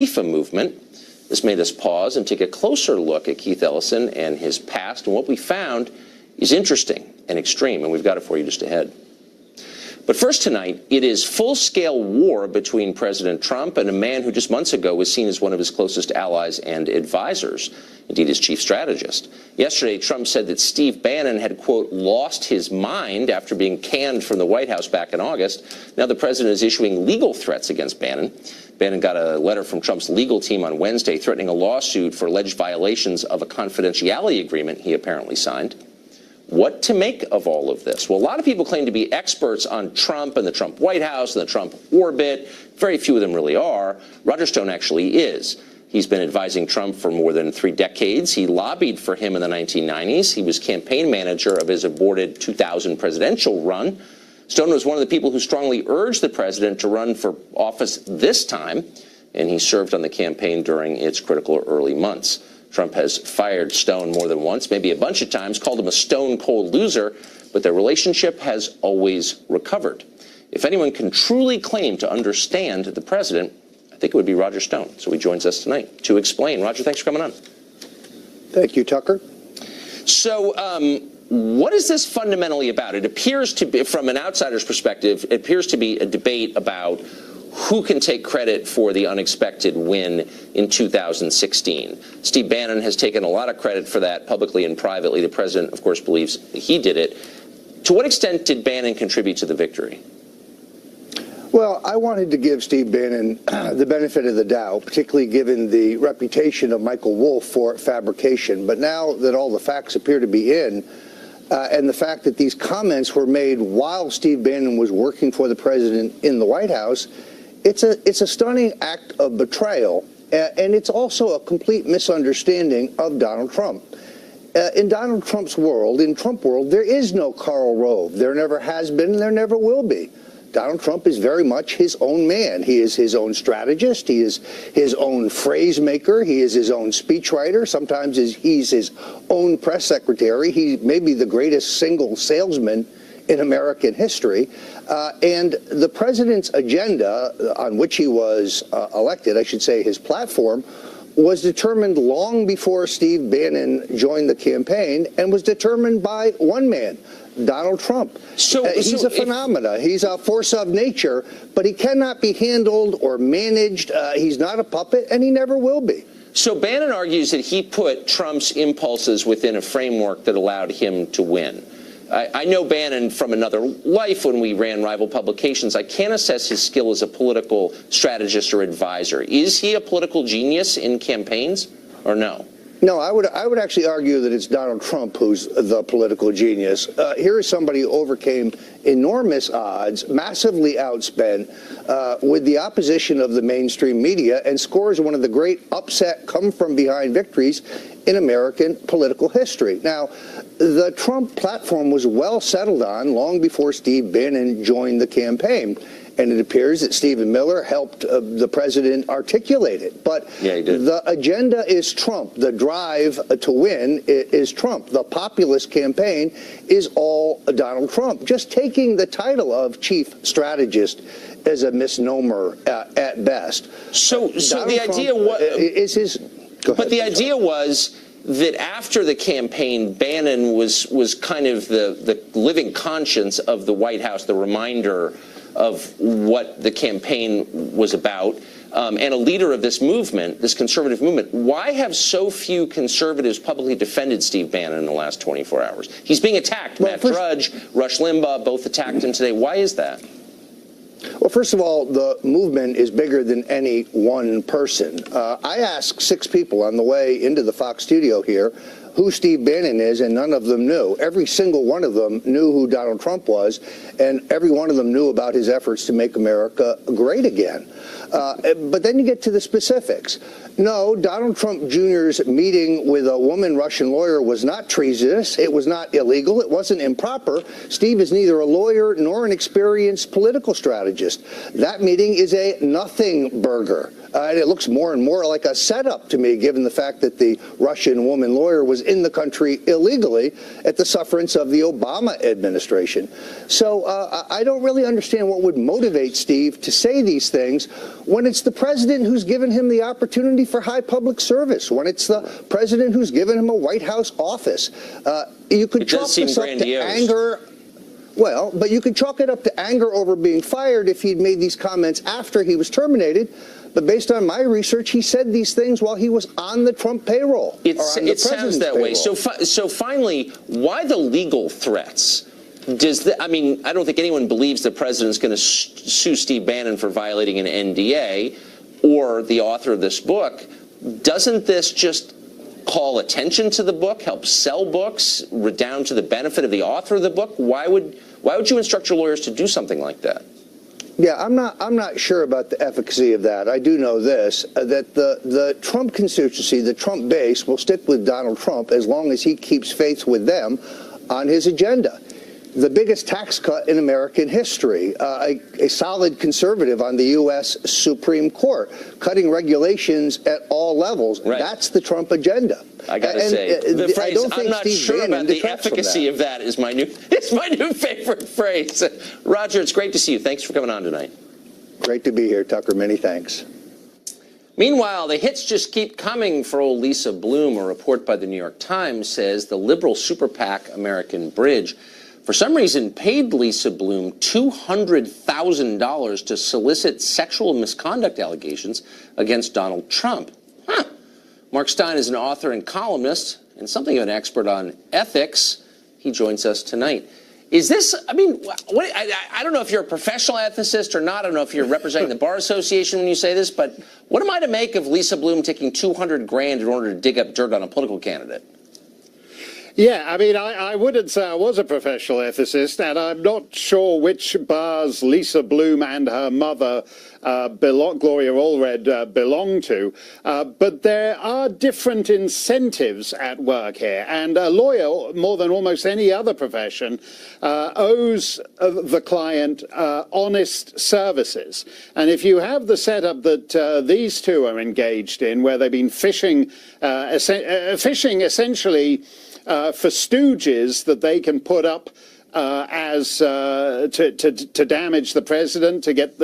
FIFA movement. This made us pause and take a closer look at Keith Ellison and his past, and what we found is interesting and extreme, and we've got it for you just ahead. But first tonight, it is full-scale war between President Trump and a man who just months ago was seen as one of his closest allies and advisors, indeed his chief strategist. Yesterday, Trump said that Steve Bannon had, quote, lost his mind after being canned from the White House back in August. Now the president is issuing legal threats against Bannon. Bannon got a letter from Trump's legal team on Wednesday threatening a lawsuit for alleged violations of a confidentiality agreement he apparently signed. What to make of all of this? Well, a lot of people claim to be experts on Trump and the Trump White House and the Trump orbit. Very few of them really are. Roger Stone actually is. He's been advising Trump for more than 3 decades. He lobbied for him in the 1990s. He was campaign manager of his aborted 2000 presidential run. Stone was one of the people who strongly urged the president to run for office this time, and he served on the campaign during its critical early months. Trump has fired Stone more than once, maybe a bunch of times, called him a stone-cold loser, but their relationship has always recovered. If anyone can truly claim to understand the president, I think it would be Roger Stone. So he joins us tonight to explain. Roger, thanks for coming on. Thank you, Tucker. So what is this fundamentally about? It appears to be, from an outsider's perspective, it appears to be a debate about who can take credit for the unexpected win in 2016. Steve Bannon has taken a lot of credit for that publicly and privately. The president, of course, believes he did it. To what extent did Bannon contribute to the victory? Well, I wanted to give Steve Bannon the benefit of the doubt, particularly given the reputation of Michael Wolff for fabrication. But now that all the facts appear to be in, and the fact that these comments were made while Steve Bannon was working for the president in the White House, it's a stunning act of betrayal, and it's also a complete misunderstanding of Donald Trump. In Donald Trump's world, in Trump world, there is no Karl Rove. There never has been, and there never will be. Donald Trump is very much his own man. He is his own strategist. He is his own phrase maker. He is his own speechwriter. Sometimes he's his own press secretary. He may be the greatest single salesman in American history. And the president's agenda on which he was elected, I should say his platform, was determined long before Steve Bannon joined the campaign and was determined by one man, Donald Trump. He's a phenomena. He's a force of nature, but he cannot be handled or managed. He's not a puppet, and he never will be. So Bannon argues that he put Trump's impulses within a framework that allowed him to win. I know Bannon from another life when we ran rival publications. I can't assess his skill as a political strategist or advisor. Is he a political genius in campaigns or no? No, I would actually argue that it's Donald Trump who's the political genius. Here is somebody who overcame enormous odds, massively outspent, with the opposition of the mainstream media, and scores one of the great upset come-from-behind victories in American political history. Now, the Trump platform was well settled on long before Steve Bannon joined the campaign. And it appears that Stephen Miller helped the president articulate it. But yeah, he did. The agenda is Trump. The drive to win is Trump. The populist campaign is all Donald Trump. Just taking the title of chief strategist is a misnomer at best. So the idea was is his. Go ahead. But the idea was that after the campaign, Bannon was kind of the living conscience of the White House, the reminder of what the campaign was about, and a leader of this movement, this conservative movement. Why have so few conservatives publicly defended Steve Bannon in the last 24 hours? He's being attacked. Well, Matt Drudge, Rush Limbaugh, both attacked him today. Why is that? Well, first of all, the movement is bigger than any one person. I asked 6 people on the way into the Fox studio here who Steve Bannon is, and none of them knew. Every single one of them knew who Donald Trump was, and every one of them knew about his efforts to make America great again. But then you get to the specifics. No, Donald Trump Jr.'s meeting with a woman Russian lawyer was not treasonous. It was not illegal. It wasn't improper. Steve is neither a lawyer nor an experienced political strategist. That meeting is a nothing burger. And it looks more and more like a setup to me, given the fact that the Russian woman lawyer was in the country illegally at the sufferance of the Obama administration. So I don't really understand what would motivate Steve to say these things when it's the president who's given him the opportunity for high public service, when it's the president who's given him a White House office. You could chalk this up to anger. Well, but you could chalk it up to anger over being fired if he'd made these comments after he was terminated. But based on my research, he said these things while he was on the Trump payroll. It sounds that way. So finally, why the legal threats? I mean, I don't think anyone believes the president's going to sue Steve Bannon for violating an NDA or the author of this book. Doesn't this just call attention to the book, help sell books, redound to the benefit of the author of the book? Why would you instruct your lawyers to do something like that? Yeah, I'm not sure about the efficacy of that. I do know this, that the Trump constituency, the Trump base, will stick with Donald Trump as long as he keeps faith with them on his agenda. The biggest tax cut in American history, a solid conservative on the U.S. Supreme Court, cutting regulations at all levels. Right. That's the Trump agenda. I got to say, the phrase "I'm not sure about the efficacy of that" is my new favorite phrase. Roger, it's great to see you. Thanks for coming on tonight. Great to be here, Tucker. Many thanks. Meanwhile, the hits just keep coming for old Lisa Bloom. A report by the New York Times says the liberal super PAC American Bridge, for some reason, paid Lisa Bloom $200,000 to solicit sexual misconduct allegations against Donald Trump. Mark Stein is an author and columnist and something of an expert on ethics. He joins us tonight. Is this, I mean, I don't know if you're a professional ethicist or not. I don't know if you're representing the Bar Association when you say this, but what am I to make of Lisa Bloom taking $200,000 in order to dig up dirt on a political candidate? Yeah, I mean, I wouldn't say I was a professional ethicist, and I'm not sure which bars Lisa Bloom and her mother, Gloria Allred, belong to, but there are different incentives at work here, and a lawyer, more than almost any other profession, owes the client honest services. And if you have the setup that these two are engaged in, where they've been fishing essentially for stooges that they can put up to damage the president, to get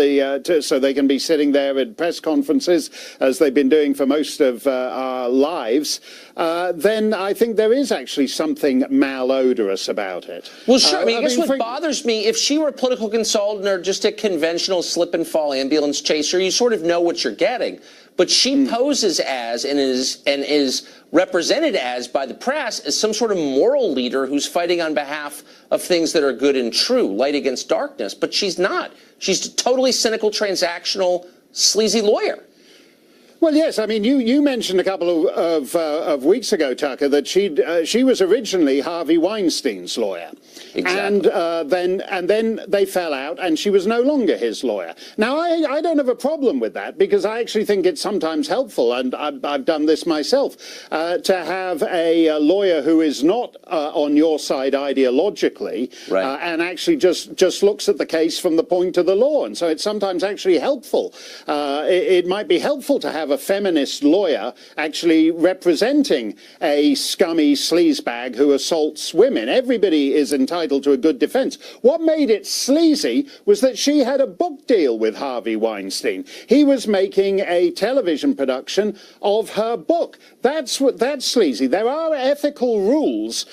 so they can be sitting there at press conferences as they've been doing for most of our lives, then I think there is actually something malodorous about it. Well, sure. I guess what bothers me, if she were a political consultant or just a conventional slip and fall ambulance chaser, you sort of know what you're getting. But she poses as and is represented as by the press as some sort of moral leader who's fighting on behalf of things that are good and true, light against darkness. But she's not. She's a totally cynical, transactional, sleazy lawyer. Well, yes. I mean, you mentioned a couple of weeks ago, Tucker, that she was originally Harvey Weinstein's lawyer. Exactly. And then they fell out, and she was no longer his lawyer. Now, I don't have a problem with that, because I actually think it's sometimes helpful, and I've done this myself, to have a lawyer who is not on your side ideologically, right, and actually just looks at the case from the point of the law. And so it's sometimes actually helpful. It might be helpful to have a feminist lawyer actually representing a scummy sleazebag who assaults women. Everybody is entitled to a good defense. What made it sleazy was that she had a book deal with Harvey Weinstein. He was making a television production of her book. That's sleazy. There are ethical rules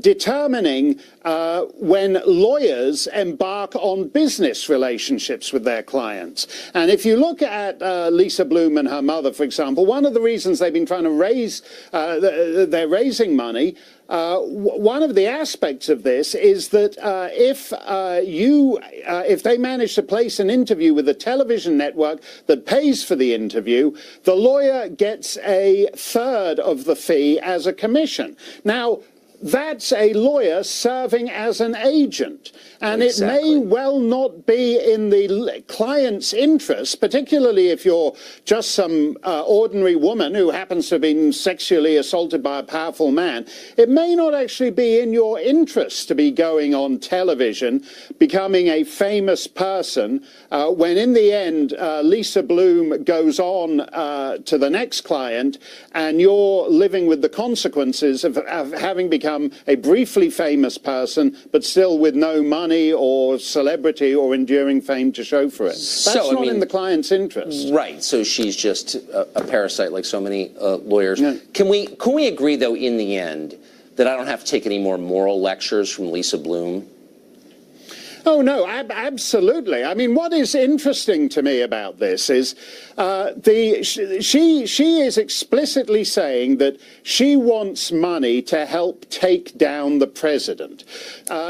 determining when lawyers embark on business relationships with their clients. And if you look at Lisa Bloom and her mother, for example, one of the reasons they've been trying to raise, they're raising money, one of the aspects of this is that if they manage to place an interview with a television network that pays for the interview, the lawyer gets a third of the fee as a commission. Now, that's a lawyer serving as an agent. And Exactly. it may well not be in the client's interest, particularly if you're just some ordinary woman who happens to have been sexually assaulted by a powerful man. It may not actually be in your interest to be going on television, becoming a famous person, when in the end Lisa Bloom goes on to the next client and you're living with the consequences of having become a briefly famous person but still with no money or celebrity or enduring fame to show for it. That's not in the client's interest. Right, so she's just a parasite like so many lawyers. Yeah. Can we agree, though, in the end, that I don't have to take any more moral lectures from Lisa Bloom? Oh, no, absolutely. I mean, what is interesting to me about this is she is explicitly saying that she wants money to help take down the president.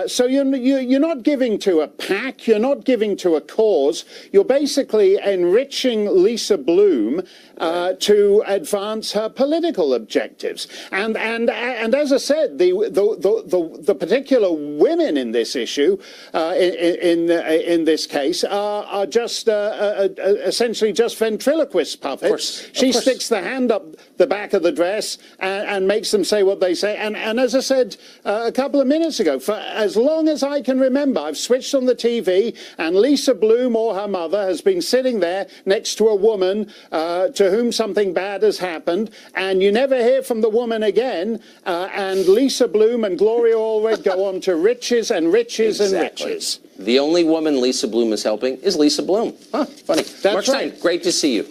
So you're not giving to a PAC, you're not giving to a cause, you're basically enriching Lisa Bloom to advance her political objectives. And as I said, the particular women in this issue, in this case, are just essentially just ventriloquist puppets. She sticks the hand up the back of the dress and makes them say what they say. And as I said a couple of minutes ago, for as long as I can remember, I've switched on the TV and Lisa Bloom or her mother has been sitting there next to a woman to whom something bad has happened, and you never hear from the woman again, and Lisa Bloom and Gloria Allred go on to riches and riches and riches. The only woman Lisa Bloom is helping is Lisa Bloom. Huh, funny. Mark Stein, great to see you.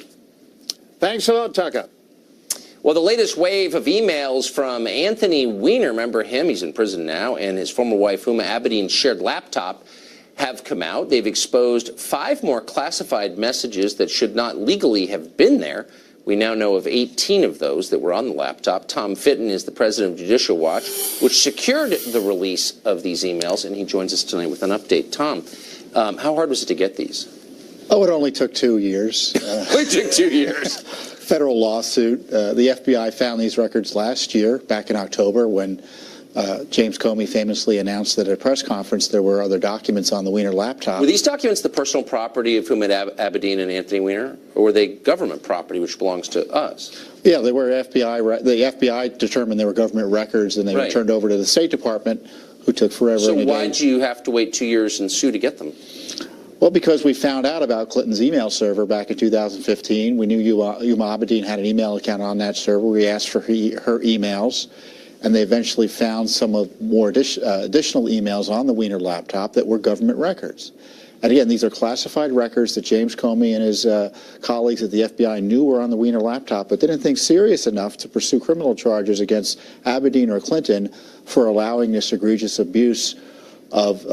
Thanks a lot, Tucker. Well, the latest wave of emails from Anthony Weiner, remember him, he's in prison now, and his former wife, Huma Abedin's shared laptop, have come out. They've exposed 5 more classified messages that should not legally have been there. We now know of 18 of those that were on the laptop. Tom Fitton is the president of Judicial Watch, which secured the release of these emails, and he joins us tonight with an update. Tom, how hard was it to get these? Oh, it only took 2 years. It took 2 years. Federal lawsuit. The FBI found these records last year, back in October, when James Comey famously announced that at a press conference there were other documents on the Weiner laptop. Were these documents the personal property of Huma Abedin and Anthony Weiner, or were they government property which belongs to us? Yeah, they were FBI. The FBI determined they were government records, and they were turned over to the State Department, who took forever. So why did you have to wait 2 years and sue to get them? Well, because we found out about Clinton's email server back in 2015. We knew Huma Abedin had an email account on that server. We asked for her emails, and they eventually found some of more additional emails on the Weiner laptop that were government records. And again, these are classified records that James Comey and his colleagues at the FBI knew were on the Weiner laptop, but didn't think serious enough to pursue criminal charges against Abedin or Clinton for allowing this egregious abuse of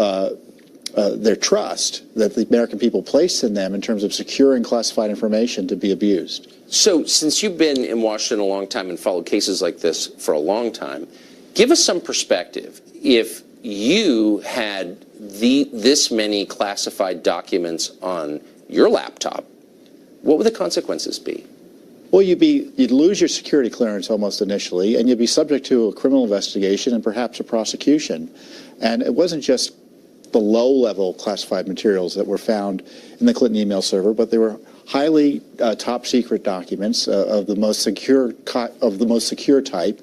their trust that the American people placed in them in terms of securing classified information to be abused. So since you've been in Washington a long time and followed cases like this for a long time, give us some perspective. If you had this many classified documents on your laptop, what would the consequences be? Well, you'd lose your security clearance almost initially, and you'd be subject to a criminal investigation and perhaps a prosecution. And it wasn't just the low-level classified materials that were found in the Clinton email server, but they were highly top-secret documents of the most secure type,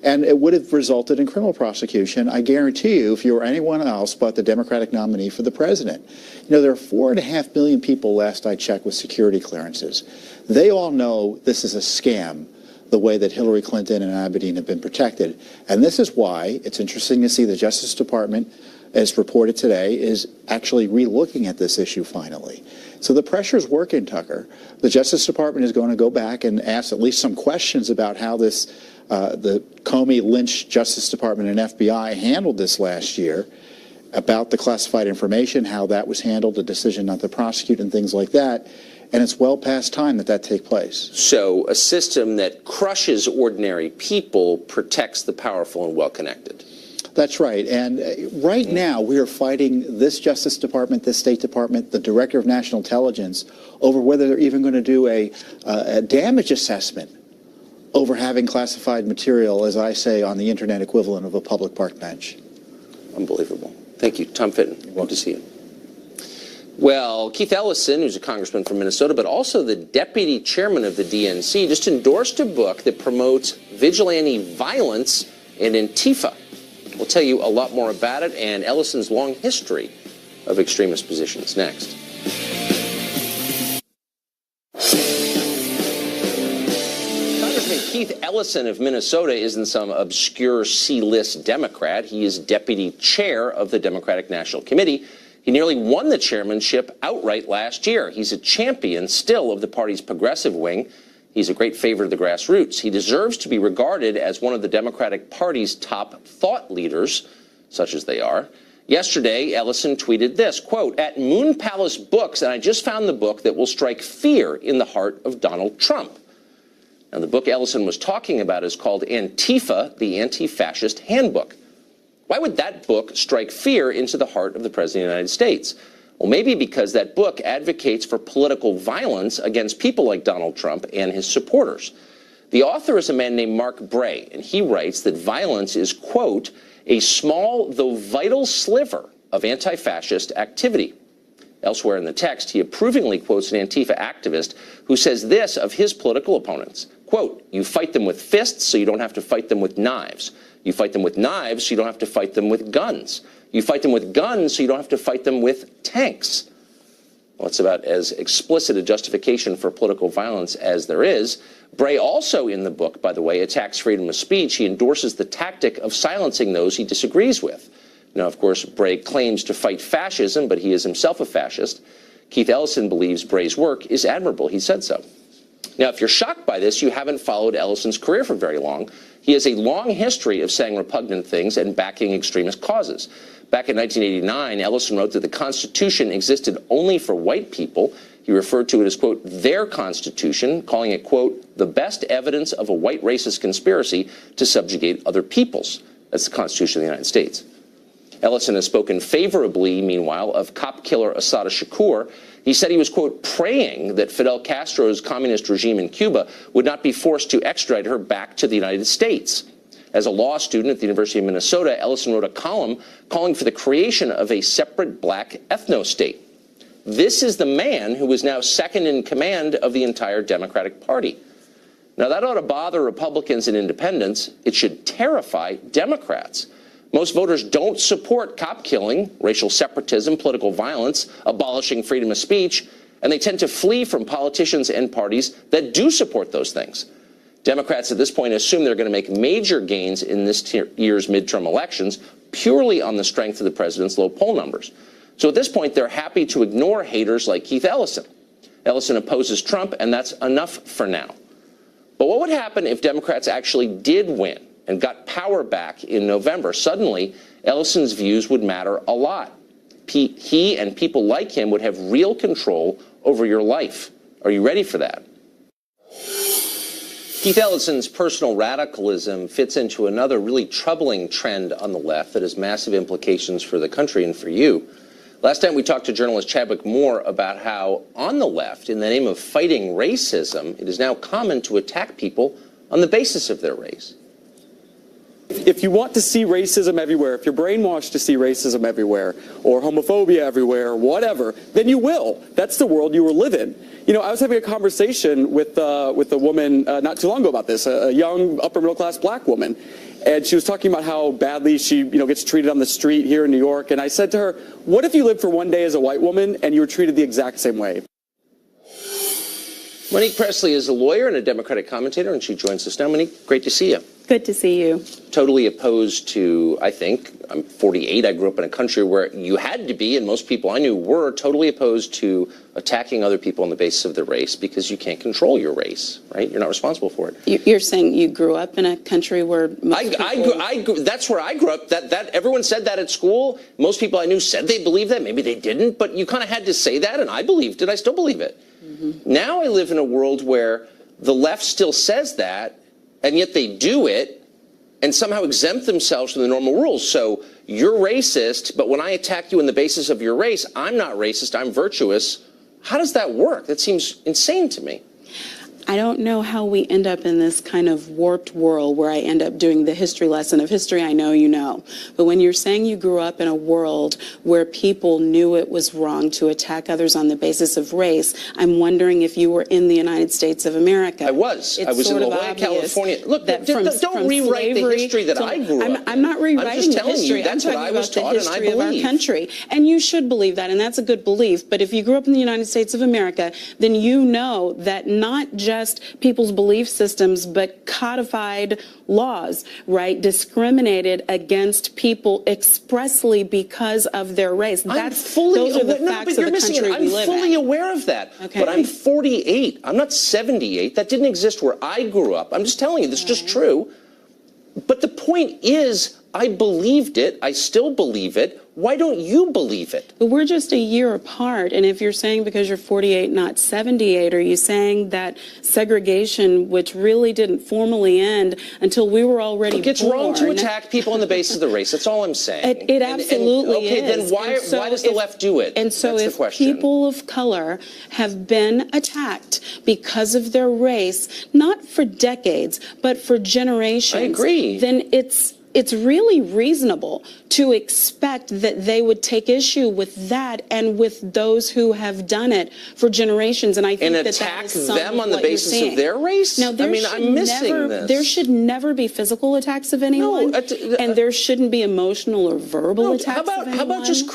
and it would have resulted in criminal prosecution. I guarantee you, if you were anyone else but the Democratic nominee for the president. You know, there are 4.5 million people, last I checked, with security clearances. They all know this is a scam, the way that Hillary Clinton and Abedin have been protected. And this is why it's interesting to see the Justice Department, as reported today, is actually re-looking at this issue finally. So the pressure's working, Tucker. The Justice Department is going to go back and ask at least some questions about how this, the Comey-Lynch Justice Department and FBI handled this last year, about the classified information, how that was handled, the decision not to prosecute and things like that. And it's well past time that that take place. So a system that crushes ordinary people protects the powerful and well-connected. That's right. And right now we are fighting this Justice Department, this State Department, the Director of National Intelligence over whether they're even going to do a damage assessment over having classified material, as I say, on the internet equivalent of a public park bench. Unbelievable. Thank you. Tom Fitton. Good to see you. Well, Keith Ellison, who's a congressman from Minnesota, but also the deputy chairman of the DNC, just endorsed a book that promotes vigilante violence and Antifa. We'll tell you a lot more about it and Ellison's long history of extremist positions next. Congressman Keith Ellison of Minnesota isn't some obscure C-list Democrat. He is deputy chair of the Democratic National Committee. He nearly won the chairmanship outright last year. He's a champion still of the party's progressive wing. He's a great favorite of the grassroots. He deserves to be regarded as one of the Democratic Party's top thought leaders, such as they are. Yesterday, Ellison tweeted this, quote, "At Moon Palace Books, and I just found the book that will strike fear in the heart of Donald Trump." Now, the book Ellison was talking about is called Antifa, the Anti-Fascist Handbook. Why would that book strike fear into the heart of the President of the United States? Well, maybe because that book advocates for political violence against people like Donald Trump and his supporters. The author is a man named Mark Bray, and he writes that violence is, quote, "a small though vital sliver of anti-fascist activity." Elsewhere in the text, he approvingly quotes an Antifa activist who says this of his political opponents, quote, "You fight them with fists so you don't have to fight them with knives. You fight them with knives so you don't have to fight them with guns. You fight them with guns so you don't have to fight them with tanks." Well, it's about as explicit a justification for political violence as there is. Bray also in the book, by the way, attacks freedom of speech. He endorses the tactic of silencing those he disagrees with. Now, of course, Bray claims to fight fascism, but he is himself a fascist. Keith Ellison believes Bray's work is admirable. He said so. Now, if you're shocked by this, you haven't followed Ellison's career for very long. He has a long history of saying repugnant things and backing extremist causes. Back in 1989, Ellison wrote that the Constitution existed only for white people. He referred to it as, quote, "their Constitution," calling it, quote, "the best evidence of a white racist conspiracy to subjugate other peoples." That's the Constitution of the United States. Ellison has spoken favorably, meanwhile, of cop killer Assata Shakur. He said he was, quote, "praying that Fidel Castro's communist regime in Cuba would not be forced to extradite her back to the United States." As a law student at the University of Minnesota, Ellison wrote a column calling for the creation of a separate black ethno-state. This is the man who is now second in command of the entire Democratic Party. Now, that ought to bother Republicans and independents. It should terrify Democrats. Most voters don't support cop killing, racial separatism, political violence, abolishing freedom of speech, and they tend to flee from politicians and parties that do support those things. Democrats at this point assume they're going to make major gains in this year's midterm elections purely on the strength of the president's low poll numbers. So at this point, they're happy to ignore haters like Keith Ellison. Ellison opposes Trump, and that's enough for now. But what would happen if Democrats actually did win and got power back in November? Suddenly, Ellison's views would matter a lot. He and people like him would have real control over your life. Are you ready for that? Keith Ellison's personal radicalism fits into another really troubling trend on the left that has massive implications for the country and for you. Last time we talked to journalist Chadwick Moore about how on the left, in the name of fighting racism, it is now common to attack people on the basis of their race. If you want to see racism everywhere, if you're brainwashed to see racism everywhere, or homophobia everywhere, or whatever, then you will. That's the world you will live in. You know, I was having a conversation with a woman not too long ago about this, a young upper middle class black woman, and she was talking about how badly she, gets treated on the street here in New York. And I said to her, "What if you lived for one day as a white woman and you were treated the exact same way?" Monique Presley is a lawyer and a Democratic commentator, and she joins us now. Monique, great to see you. Good to see you. Totally opposed to, I think, I'm 48, I grew up in a country where you had to be, and most people I knew were totally opposed to attacking other people on the basis of their race because you can't control your race, right? You're not responsible for it. You're saying you grew up in a country where most people... That's where I grew up. That everyone said that at school. Most people I knew said they believed that. Maybe they didn't, but you kind of had to say that, and I believed it. I still believe it. Mm-hmm. Now I live in a world where the left still says that, and yet they do it and somehow exempt themselves from the normal rules. So you're racist, but when I attack you on the basis of your race, I'm not racist, I'm virtuous. How does that work? That seems insane to me. I don't know how we end up in this kind of warped world where I end up doing the history lesson of history I know you know. But when you're saying you grew up in a world where people knew it was wrong to attack others on the basis of race, I'm wondering if you were in the United States of America. I was. I was in La Jolla, California. Look, don't rewrite the history that I grew up in. I'm not rewriting the history. That's what I was taught and I believe. Of our country. And you should believe that, and that's a good belief. But if you grew up in the United States of America, then you know that not just people's belief systems, but codified laws, right, discriminated against people expressly because of their race. Those are the facts of the country we live in. I'm fully aware of that. Okay. But I'm 48. I'm not 78. That didn't exist where I grew up. I'm just telling you, this is just true. But the point is, I believed it. I still believe it. Why don't you believe it? But we're just a year apart. And if you're saying because you're 48, not 78, are you saying that segregation, which really didn't formally end until we were already born? It's wrong to attack people on the basis of the race. That's all I'm saying. It absolutely is. Okay, then why does the left do it? And so if people of color have been attacked because of their race, not for decades, but for generations, I agree. Then it's really reasonable to expect that they would take issue with that and with those who have done it for generations. And I think that is them on the basis of their race? Now, I'm missing this. There should never be physical attacks of anyone, and there shouldn't be emotional or verbal attacks of anyone.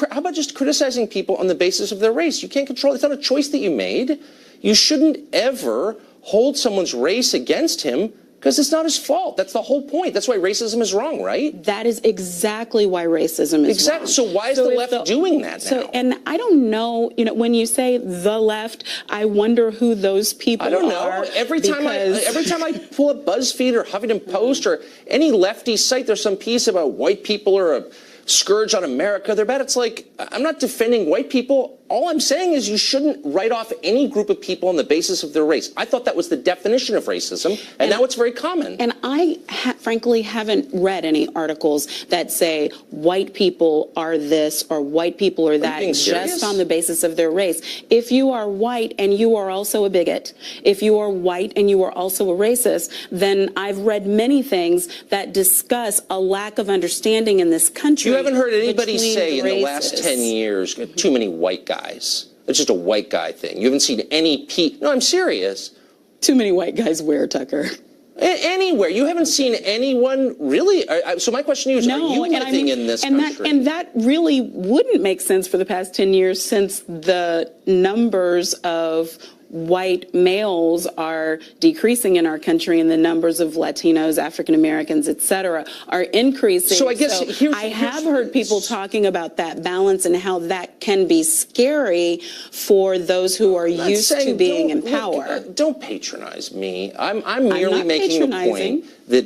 How about just criticizing people on the basis of their race? You can't control it. It's not a choice that you made. You shouldn't ever hold someone's race against him, because it's not his fault. That's the whole point. That's why racism is wrong, right? That is exactly why racism is wrong. So why is the left doing that now? And I don't know, when you say the left, I wonder who those people are. I don't know. Every time I pull up BuzzFeed or Huffington Post or any lefty site, there's some piece about white people are a scourge on America. They're bad. It's like, I'm not defending white people. All I'm saying is you shouldn't write off any group of people on the basis of their race. I thought that was the definition of racism, and now it's very common. And I, frankly, haven't read any articles that say white people are this or white people are that just on the basis of their race. If you are white and you are also a bigot, if you are white and you are also a racist, then I've read many things that discuss a lack of understanding in this country. You haven't heard anybody say in the last 10 years, too many white guys. It's just a white guy thing. You haven't seen any No, I'm serious. Too many white guys where, Tucker? Anywhere. You haven't seen anyone really? So my question to you is, are you living in this country? And that really wouldn't make sense for the past 10 years since the numbers of white males are decreasing in our country and the numbers of Latinos, African Americans, et cetera, are increasing. So I guess I have heard people talking about that balance and how that can be scary for those who are used to being in power. Don't patronize me. I'm merely making a point that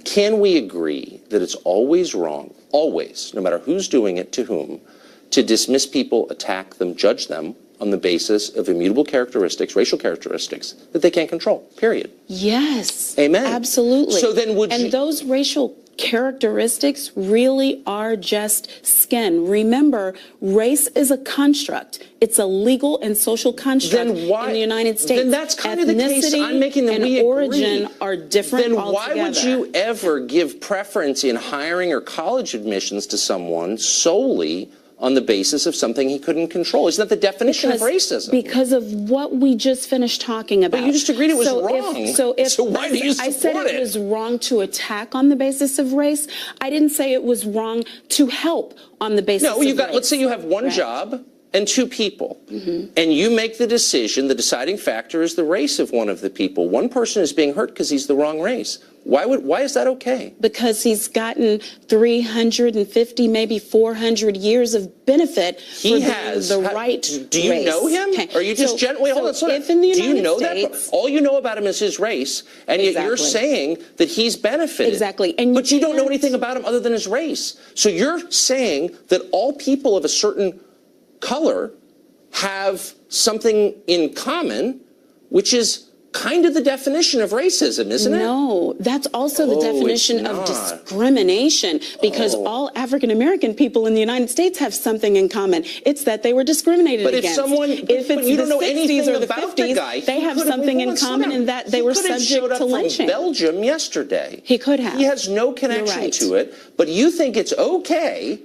can we agree that it's always wrong, always, no matter who's doing it to whom, to dismiss people, attack them, judge them on the basis of immutable characteristics, racial characteristics, that they can't control, period. Yes. Amen. Absolutely. So then those racial characteristics really are just skin. Remember, race is a construct. It's a legal and social construct in the United States. Then that's kind of the case I'm making, that we agree. Origin are different Then altogether. Why would you ever give preference in hiring or college admissions to someone solely on the basis of something he couldn't control? Isn't that the definition of racism? Because of what we just finished talking about. But you just agreed it was wrong. So why do you support it? I said it was wrong to attack on the basis of race. I didn't say it was wrong to help on the basis of race. Let's say you have one job and two people, and you make the decision, the deciding factor is the race of one of the people. One person is being hurt because he's the wrong race. Why is that okay? Because he's gotten 350, maybe 400 years of benefit for the right race. Do you know him? Okay. Or are you just wait, hold on. Do you know that? All you know about him is his race, and yet you're saying that he's benefited. Exactly. But you don't know anything about him other than his race. So you're saying that all people of a certain color have something in common, which is kind of the definition of racism, isn't it? No, that's also the definition of discrimination, because all African American people in the United States have something in common. It's that they were discriminated against. If it's you don't the know 60s anything or the about 50s, the guy, they have something in common in that they were subject to lynching. From Belgium yesterday. He could have. He has no connection to it, but you think it's okay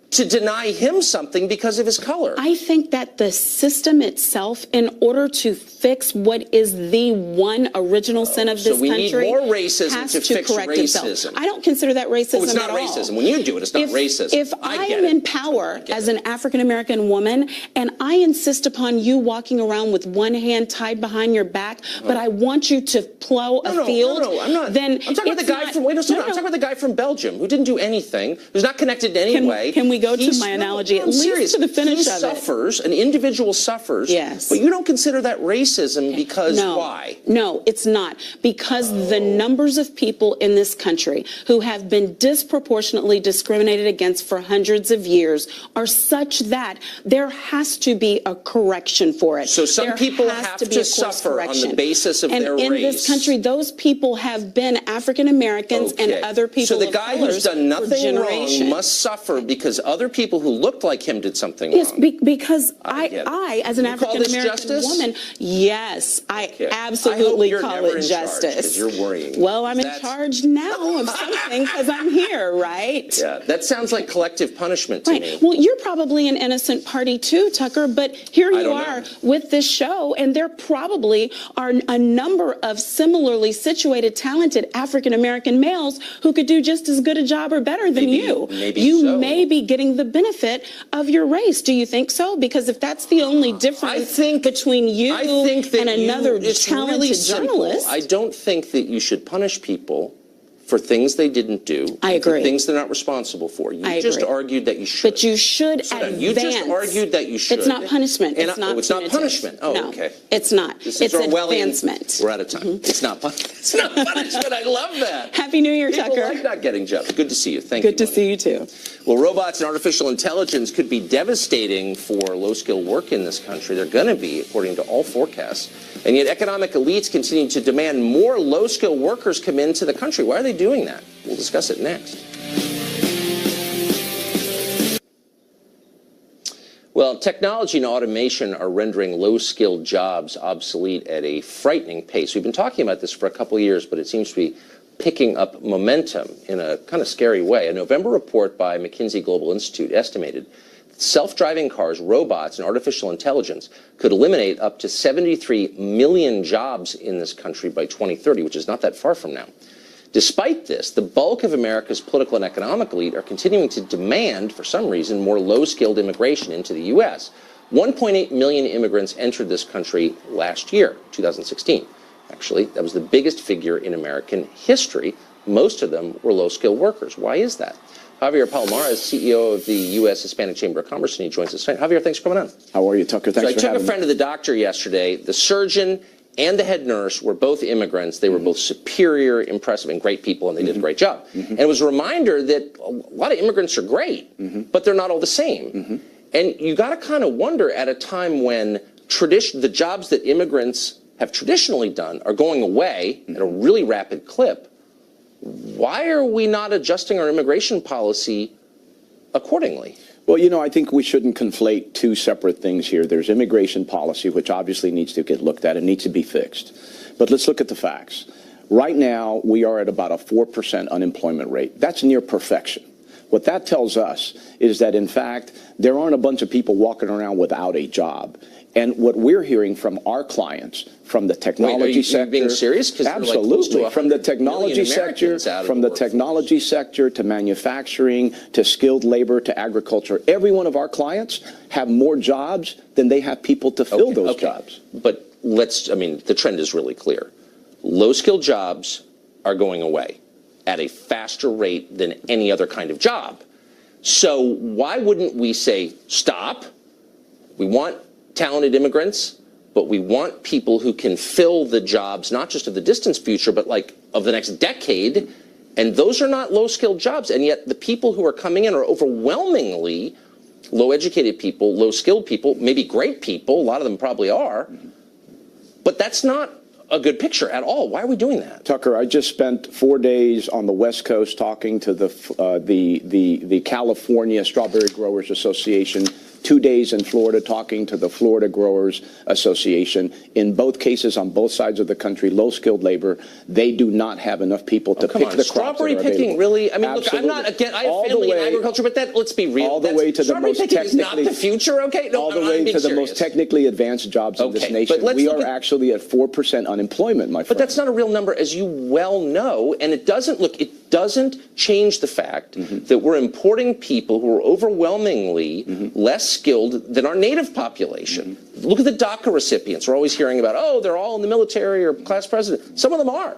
to deny him something because of his color. I think that the system itself, in order to fix what is the one original sin of this we country, need more racism has to fix correct racism. itself. I don't consider that racism it's not at racism. all. When you do it, it's not racism. If I am in power as an African American woman and I insist upon you walking around with one hand tied behind your back, but I want you to plow a field, I'm not. then I'm talking about the guy from. Wait a second. I'm talking about the guy from Belgium who didn't do anything, who's not connected in any way. Can we go to my analogy at least to the finish of it? He suffers. An individual suffers. Yes. But you don't consider that racism because why? No, it's not. Because the numbers of people in this country who have been disproportionately discriminated against for hundreds of years are such that there has to be a correction for it. So some people has have to be to a course suffer on correction. the basis of their race. And in this country, those people have been African Americans and other people So the of guy colors who's done nothing for wrong generations. must suffer because other people who looked like him did something Yes, wrong. because I, as an You call African this American justice? woman, yes, I I absolutely hope you're call never it in charge, justice. 'cause you're worrying. Well, I'm in charge now of something because I'm here, right? Yeah, that sounds like collective punishment to me. Well, you're probably an innocent party too, Tucker, but here you are with this show, and there probably are a number of similarly situated, talented African American males who could do just as good a job or better than you. You may be getting the benefit of your race. Do you think so? Because if that's the only difference between you and another talented journalist. I don't think that you should punish people for things they didn't do. I agree. For things they're not responsible for. You I just agree. argued that you should. But you should advance. You just argued that you should. It's not punishment. And It's not it's not punitive. punishment. Oh, No, okay. it's not. This It's is Orwellian. advancement. We're out of time. It's not punishment. It's not punishment. I love that. Happy New Year, People Tucker. like not getting jobs. Good to see you. Thank you. Good to see you too. Well, robots and artificial intelligence could be devastating for low-skilled work in this country. They're going to be, according to all forecasts. And yet economic elites continue to demand more low-skilled workers come into the country. Why are they doing that? We'll discuss it next. Well, technology and automation are rendering low-skilled jobs obsolete at a frightening pace. We've been talking about this for a couple of years, but it seems to be picking up momentum in a kind of scary way. A November report by McKinsey Global Institute estimated that self-driving cars, robots, and artificial intelligence could eliminate up to 73 million jobs in this country by 2030, which is not that far from now. Despite this, the bulk of America's political and economic elite are continuing to demand, for some reason, more low-skilled immigration into the U.S. 1.8 million immigrants entered this country last year, 2016. Actually, that was the biggest figure in American history. Most of them were low-skilled workers. Why is that? Javier Palomar is CEO of the U.S. Hispanic Chamber of Commerce, and he joins us tonight. Javier, thanks for coming on. How are you, Tucker? Thanks for having me. I took a friend to the doctor yesterday. The surgeon and the head nurse were both immigrants. They were both superior, impressive, and great people, and they did a great job. And it was a reminder that a lot of immigrants are great, but they're not all the same. And you got to kind of wonder at a time when the jobs that immigrants have traditionally done are going away at a really rapid clip, why are we not adjusting our immigration policy accordingly? Well, you know, I think we shouldn't conflate two separate things here. There's immigration policy, which obviously needs to get looked at and needs to be fixed. But let's look at the facts. Right now, we are at about a 4% unemployment rate. That's near perfection. What that tells us is that, in fact, there aren't a bunch of people walking around without a job. And what we're hearing from our clients, from the technology sector, are you being serious? Absolutely, from the technology sector, to manufacturing, to skilled labor, to agriculture, every one of our clients have more jobs than they have people to fill those jobs. But the trend is really clear. Low-skilled jobs are going away at a faster rate than any other kind of job. So why wouldn't we say, stop, we want talented immigrants, but we want people who can fill the jobs, not just of the distant future, but like of the next decade. And those are not low-skilled jobs. And yet the people who are coming in are overwhelmingly low-educated people, low-skilled people, maybe great people. A lot of them probably are. But that's not a good picture at all. Why are we doing that? Tucker, I just spent 4 days on the West Coast talking to the California Strawberry Growers Association, 2 days in Florida talking to the Florida Growers Association. In both cases, on both sides of the country, low-skilled labor, they do not have enough people to pick the crops. Strawberry that are picking, available. really? I mean, Absolutely. look, I'm not, again, I have family in agriculture, but let's be real. All the way to the strawberry most picking is not technically, the future, okay? No, all the I'm way being to the serious. most technically advanced jobs in this nation. We are actually at 4% unemployment, my friend. But that's not a real number, as you well know, and it doesn't change the fact that we're importing people who are overwhelmingly less skilled than our native population. Look at the DACA recipients. We're always hearing about, oh, they're all in the military or class president. Some of them are.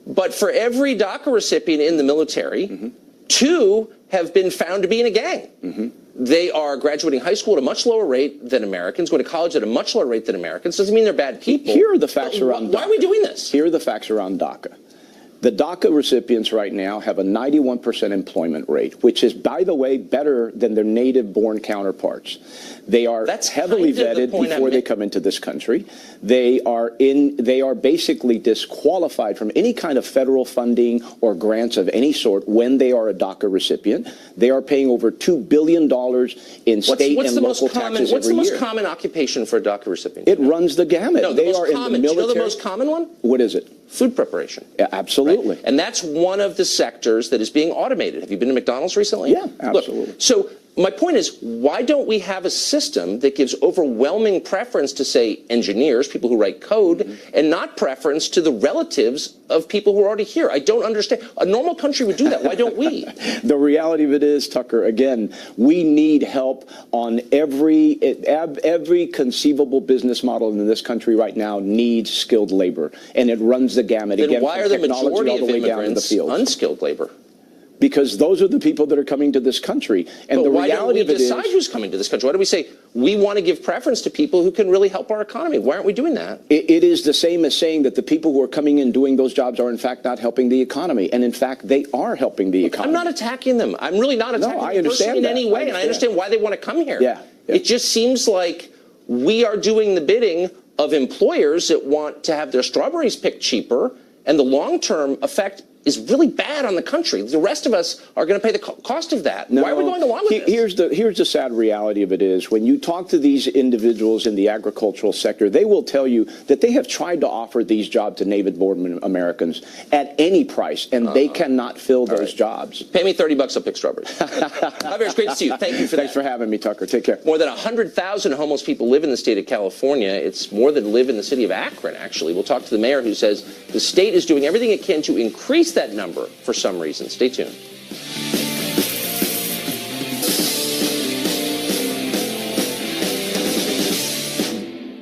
But for every DACA recipient in the military, 2 have been found to be in a gang. They are graduating high school at a much lower rate than Americans, going to college at a much lower rate than Americans. Doesn't mean they're bad people. Here are the facts around DACA. Why are we doing this? Here are the facts around DACA. The DACA recipients right now have a 91% employment rate, which is, by the way, better than their native-born counterparts. They are heavily vetted before they come into this country. They are basically disqualified from any kind of federal funding or grants of any sort when they are a DACA recipient. They are paying over $2 billion in state and local taxes every year. What's the most common occupation for a DACA recipient? It runs the gamut. No, they are in the military. Do you know the most common one? What is it? Food preparation. Yeah, absolutely. Right? And that's one of the sectors that is being automated. Have you been to McDonald's recently? Yeah, absolutely. Look, so my point is, why don't we have a system that gives overwhelming preference to, say, engineers, people who write code, and not preference to the relatives of people who are already here? I don't understand. A normal country would do that. Why don't we? The reality of it is, Tucker, again, we need help on every conceivable business model in this country right now needs skilled labor, and it runs the gamut. Then again, why are the majority of immigrants unskilled labor? Because those are the people that are coming to this country. And but the why reality don't we of it decide who's coming to this country? Why do we say we want to give preference to people who can really help our economy? Why aren't we doing that? It is the same as saying that the people who are coming in doing those jobs are in fact not helping the economy. And in fact, they are helping the economy. I'm not attacking them. I'm really not attacking I understand them in any way. And I understand why they want to come here. Yeah. It just seems like we are doing the bidding of employers that want to have their strawberries picked cheaper, and the long-term effect is really bad on the country. The rest of us are going to pay the cost of that. No, why are we going along with this? Here's the sad reality of it is, when you talk to these individuals in the agricultural sector, they will tell you that they have tried to offer these jobs to native-born Americans at any price, and they cannot fill those jobs. Pay me $30, I'll pick strawberries. Javier, it's great to see you. Thank you for Thanks for having me, Tucker. Take care. More than 100,000 homeless people live in the state of California. It's more than live in the city of Akron, actually. We'll talk to the mayor, who says the state is doing everything it can to increase that number for some reason. Stay tuned.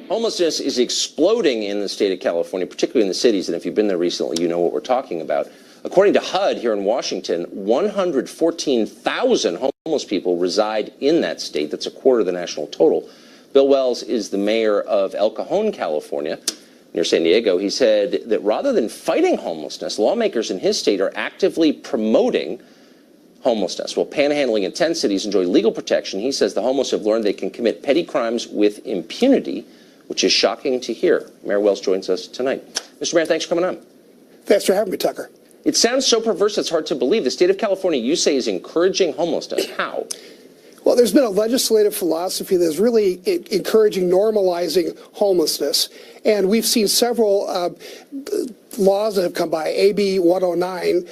Homelessness is exploding in the state of California, particularly in the cities, and if you've been there recently, you know what we're talking about. According to HUD here in Washington, 114,000 homeless people reside in that state. That's a quarter of the national total. Bill Wells is the mayor of El Cajon, California, near San Diego. He said that rather than fighting homelessness, lawmakers in his state are actively promoting homelessness. While panhandling in 10 cities enjoy legal protection, he says the homeless have learned they can commit petty crimes with impunity, which is shocking to hear. Mayor Wells joins us tonight. Mr. Mayor, thanks for coming on. Thanks for having me, Tucker. It sounds so perverse it's hard to believe. The state of California, you say, is encouraging homelessness. How? Well, there's been a legislative philosophy that's really encouraging normalizing homelessness. And we've seen several laws that have come by. AB 109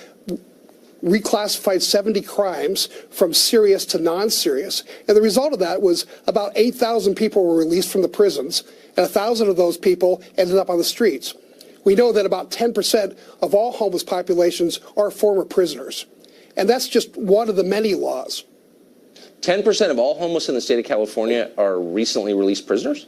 reclassified 70 crimes from serious to non-serious. And the result of that was about 8,000 people were released from the prisons, and 1,000 of those people ended up on the streets. We know that about 10% of all homeless populations are former prisoners. And that's just one of the many laws. 10% of all homeless in the state of California are recently released prisoners?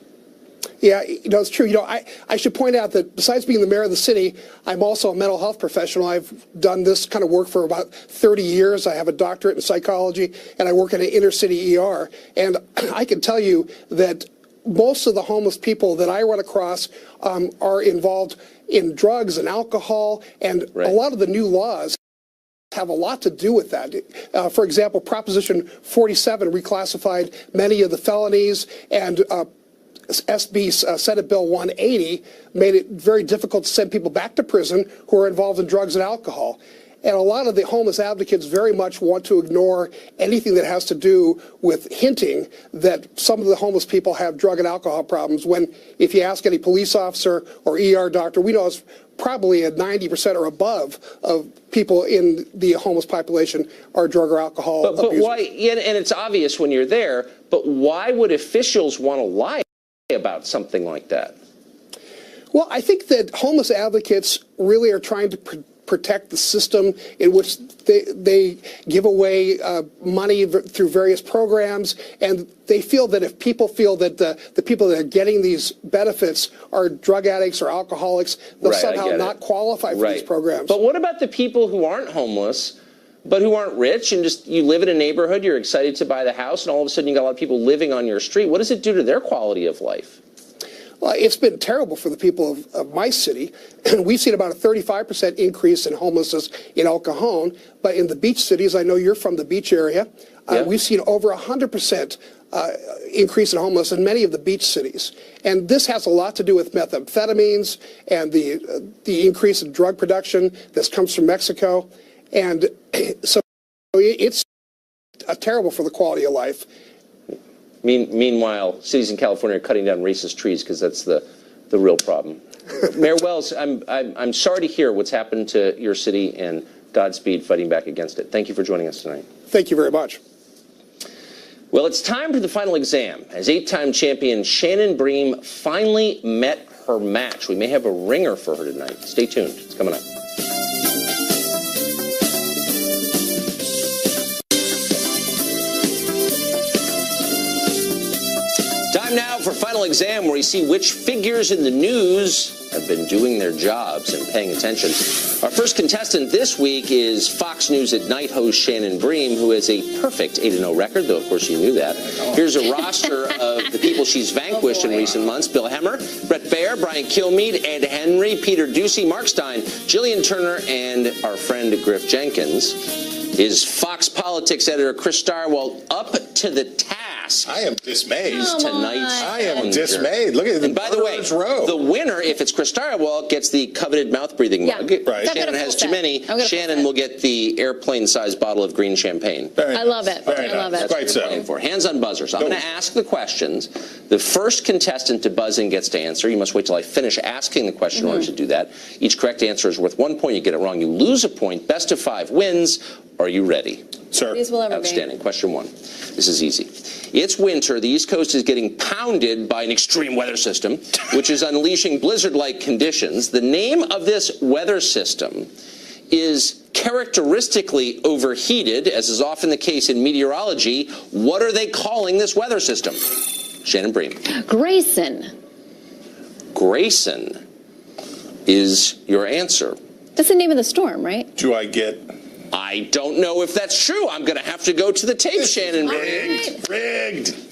Yeah, it's true. I should point out that besides being the mayor of the city, I'm also a mental health professional. I've done this kind of work for about 30 years. I have a doctorate in psychology, and I work in an inner city ER. And I can tell you that most of the homeless people that I run across are involved in drugs and alcohol, and a lot of the new laws have a lot to do with that. For example, Proposition 47 reclassified many of the felonies and Senate Bill 180 made it very difficult to send people back to prison who are involved in drugs and alcohol. And a lot of the homeless advocates very much want to ignore anything that has to do with hinting that some of the homeless people have drug and alcohol problems, when if you ask any police officer or ER doctor, we know it's probably at 90% or above of people in the homeless population are drug or alcohol abusers. But why, and it's obvious when you're there, but why would officials want to lie about something like that? Well, I think that homeless advocates really are trying to protect the system in which they give away money through various programs, and they feel that if people feel that the people that are getting these benefits are drug addicts or alcoholics, they'll somehow not qualify for these programs. But what about the people who aren't homeless, but who aren't rich, and just you live in a neighborhood, you're excited to buy the house, and all of a sudden you got a lot of people living on your street? What does it do to their quality of life? Well, it's been terrible for the people of my city. We've seen about a 35% increase in homelessness in El Cajon, but in the beach cities, I know you're from the beach area, we've seen over 100% increase in homelessness in many of the beach cities. And this has a lot to do with methamphetamines and the increase in drug production that comes from Mexico. And so it's terrible for the quality of life. Meanwhile, cities in California are cutting down racist trees because that's the real problem. Mayor Wells, I'm sorry to hear what's happened to your city, and Godspeed fighting back against it. Thank you for joining us tonight. Thank you very much. Well, it's time for the final exam, as 8-time champion Shannon Bream finally met her match. We may have a ringer for her tonight. Stay tuned. It's coming up. Time now for final exam, where we see which figures in the news have been doing their jobs and paying attention. Our first contestant this week is Fox News at Night host Shannon Bream, who has a perfect 8-0 record, though of course you knew that. Here's a roster of the people she's vanquished in recent months: Bill Hemmer, Brett Baer, Brian Kilmeade, Ed Henry, Peter Ducey, Mark Stein, Jillian Turner, and our friend Griff Jenkins. Is Fox Politics editor Chris Starwell up to the task? I am dismayed. Tonight. I am dismayed. Look at the. And by the way, the winner, if it's Chris Starwell, gets the coveted mouth-breathing mug. Right. Shannon has too many. Shannon will get the airplane-sized bottle of green champagne. I love it. I love it. That's what you're playing for. Hands on buzzers. I'm going to ask the questions. The first contestant to buzz in gets to answer. You must wait till I finish asking the question in order to do that. Each correct answer is worth 1 point. You get it wrong, you lose a point. Best of 5 wins. Are you ready? Sir. Outstanding. Question 1. This is easy. It's winter. The East Coast is getting pounded by an extreme weather system, which is unleashing blizzard-like conditions. The name of this weather system is characteristically overheated, as is often the case in meteorology. What are they calling this weather system? Shannon Bream. Grayson. Grayson is your answer. That's the name of the storm, right? Do I get? I don't know if that's true. I'm going to have to go to the tape, Shannon. Rigged.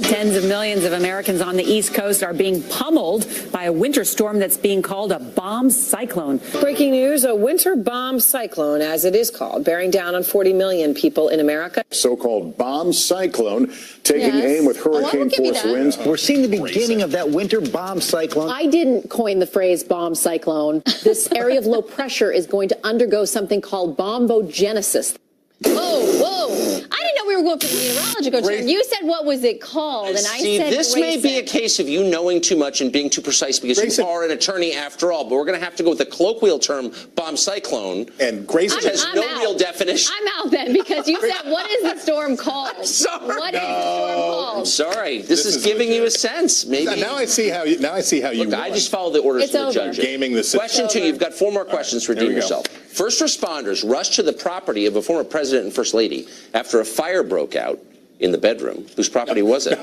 Tens of millions of Americans on the East Coast are being pummeled by a winter storm that's being called a bomb cyclone. Breaking news, a winter bomb cyclone, as it is called, bearing down on 40 million people in America. So-called bomb cyclone taking aim with hurricane-force winds. We're seeing the beginning of that winter bomb cyclone. I didn't coin the phrase bomb cyclone. This area of low pressure is going to undergo something called bombogenesis. Whoa. I didn't know we were going for the meteorological term. You said, what was it called? And I said this may be a case of you knowing too much and being too precise, because you are an attorney after all. But we're going to have to go with the colloquial term bomb cyclone. And Grayson has no real definition. I'm out then, because you said, what is the storm called? I'm sorry. What is the storm called? I'm sorry. This is giving you a sense. Maybe. Now I see how you. Look, I just follow the orders from the judges. Gaming the system. Question 2. You've got 4 more questions to redeem yourself. First responders rushed to the property of a former president and first lady after a fire broke out in the bedroom. Whose property was it?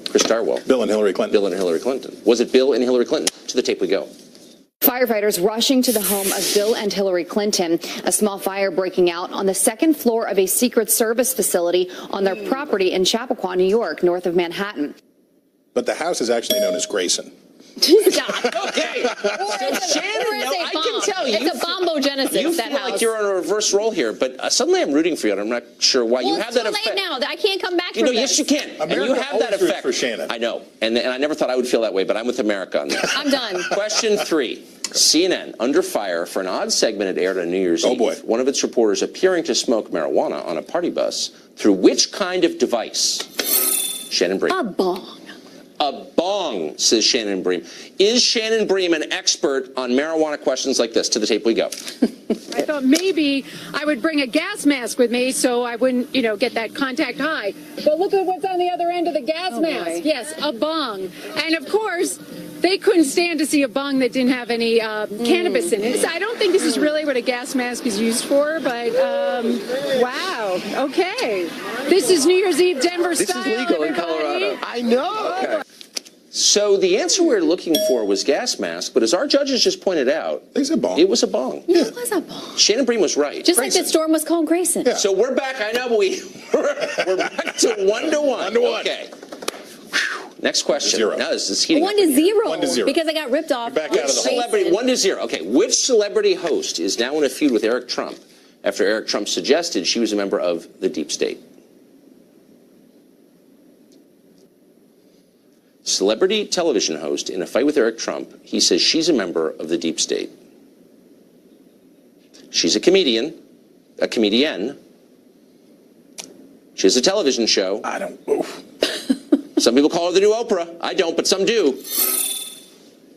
Chris Starwell. Bill and Hillary Clinton. Bill and Hillary Clinton. Was it Bill and Hillary Clinton? To the tape we go. Firefighters rushing to the home of Bill and Hillary Clinton. A small fire breaking out on the 2nd floor of a Secret Service facility on their property in Chappaqua, New York, north of Manhattan. But the house is actually known as Grayson. Stop. Okay. So Shannon, I can tell you. It's a bombogenesis, You that feel house. like you're on a reverse role here, but suddenly I'm rooting for you, and I'm not sure why. Well, you have it's that too effect. late now. I can't come back You from know, this. yes, you can. And you have that effect. For Shannon. I know. And I never thought I would feel that way, but I'm with America on this. I'm done. Question 3. CNN under fire for an odd segment it aired on New Year's Eve. Oh, boy. One of its reporters appearing to smoke marijuana on a party bus through which kind of device? Shannon Bream. A bong. A bong, says Shannon Bream. Is Shannon Bream an expert on marijuana questions like this? To the tape we go. I thought maybe I would bring a gas mask with me so I wouldn't, get that contact high. But look at what's on the other end of the gas mask. Boy. Yes, a bong. And of course, they couldn't stand to see a bong that didn't have any cannabis in it. So I don't think this is really what a gas mask is used for, but wow. Okay. This is New Year's Eve Denver style. This is legal in Colorado. I know. Okay. So the answer we were looking for was gas mask, but as our judges just pointed out, it was a bong. Yeah, it was a bong. Shannon Bream was right. Just like that storm was called Grayson. Yeah. So we're back. I know, but we're back to 1-1. 1-1. Okay. Whew. Next question. 0. Now this is heating up. 1-0. 1-0. Because I got ripped off. Back Which out of the hole. celebrity? 1-0. Okay. Which celebrity host is now in a feud with Eric Trump after Eric Trump suggested she was a member of the deep state? Celebrity television host in a fight with Eric Trump. He says she's a member of the deep state. She's a comedian. She has a television show. I don't. Oof. Some people call her the new Oprah. I don't, but some do.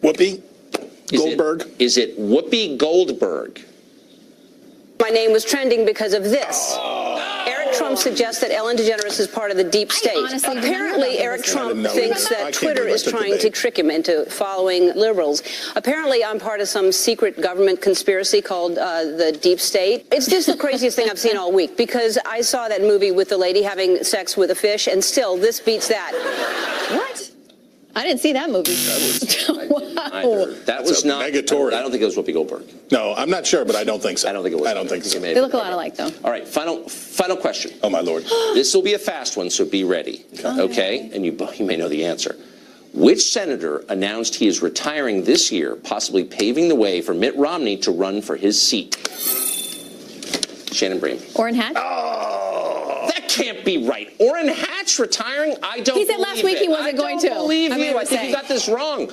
Whoopi Goldberg. Is it Whoopi Goldberg? My name was trending because of this. Eric Trump suggests that Ellen DeGeneres is part of the deep state. Apparently, Eric Trump thinks that Twitter is trying to trick him into following liberals. Apparently, I'm part of some secret government conspiracy called the deep state. It's just the craziest thing I've seen all week, because I saw that movie with the lady having sex with a fish, and still, this beats that. What? I didn't see that movie. Wow. That was not. Negatory. I don't think it was Whoopi Goldberg. No, I'm not sure, but I don't think so. I don't think it was. I don't think so. They look a lot alike, though. All right, final question. Oh, my Lord. This will be a fast one, so be ready. Okay? And you may know the answer. Which senator announced he is retiring this year, possibly paving the way for Mitt Romney to run for his seat? Shannon Bream. Orrin Hatch? That can't be right. Orrin Hatch retiring? I don't believe it. He said last week he wasn't going to. I don't believe I mean, you. what I think say? you got this wrong.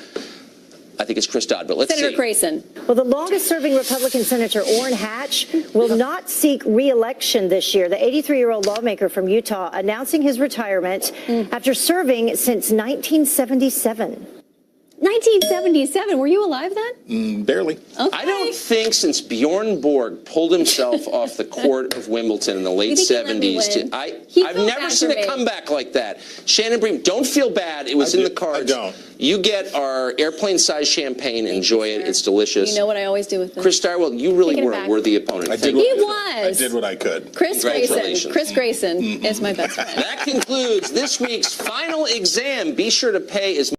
I think it's Chris Dodd, but let's Senator see. Grayson. Well, the longest-serving Republican Senator Orrin Hatch will not seek re-election this year. The 83-year-old lawmaker from Utah announcing his retirement after serving since 1977. 1977. Were you alive then? Barely. Okay. I don't think since Bjorn Borg pulled himself off the court of Wimbledon in the late 70s, I've never seen a comeback like that. Shannon Bream, don't feel bad. It was in the cards. I don't. You get our airplane-sized champagne. Enjoy it. It's delicious. You know what I always do with this. Chris Darwell, you really Taking it were a back. worthy opponent. I did was. what I could. Chris Grayson. Congratulations. Chris Grayson is my best friend. That concludes this week's final exam. Be sure to pay as